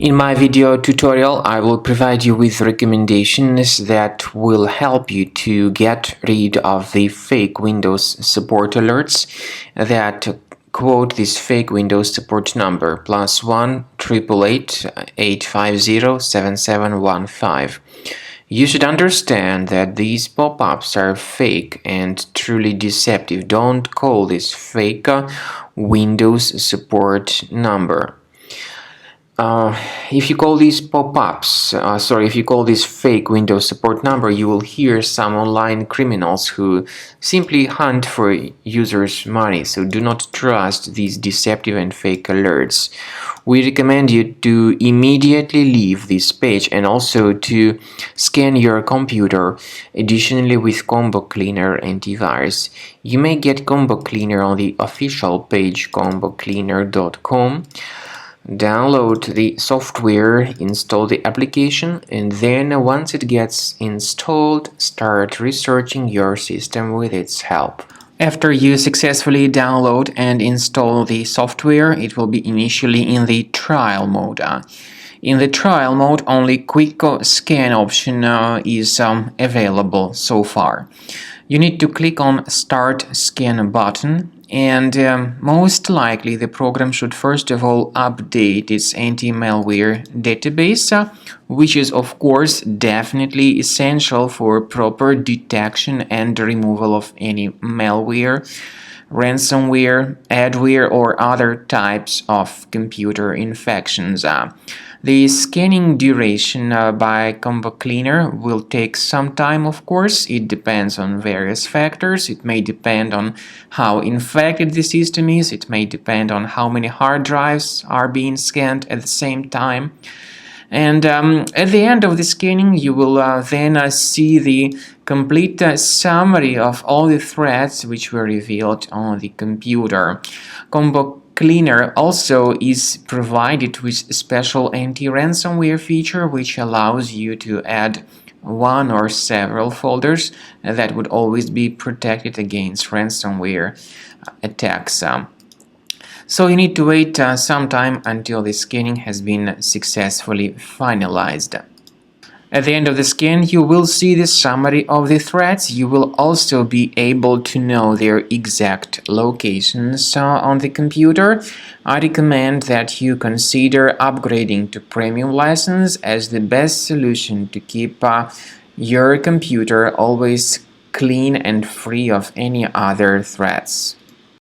In my video tutorial, I will provide you with recommendations that will help you to get rid of the fake Windows support alerts that quote this fake Windows support number +1 888 850 7715. You should understand that these pop-ups are fake and truly deceptive. Don't call this fake Windows support number. If you call these pop-ups, if you call this fake Windows support number, you will hear some online criminals who simply hunt for users' money. So do not trust these deceptive and fake alerts. We recommend you to immediately leave this page and also to scan your computer. Additionally, with Combo Cleaner antivirus, you may get Combo Cleaner on the official page combocleaner.com. Download the software, install the application, and then once it gets installed, start researching your system with its help. After you successfully download and install the software, it will be initially in the trial mode. In the trial mode, only quick scan option is available so far. You need to click on Start Scan button, and most likely the program should first of all update its anti-malware database, which is of course definitely essential for proper detection and removal of any malware, ransomware, adware, or other types of computer infections. The scanning duration by Combo Cleaner will take some time, of course. It depends on various factors. It may depend on how infected the system is. It may depend on how many hard drives are being scanned at the same time. And at the end of the scanning, you will then see the complete summary of all the threats which were revealed on the computer. Combo Cleaner also is provided with a special anti-ransomware feature which allows you to add one or several folders that would always be protected against ransomware attacks. So you need to wait some time until the scanning has been successfully finalized. At the end of the scan, you will see the summary of the threats. You will also be able to know their exact locations on the computer. I recommend that you consider upgrading to premium license as the best solution to keep your computer always clean and free of any other threats.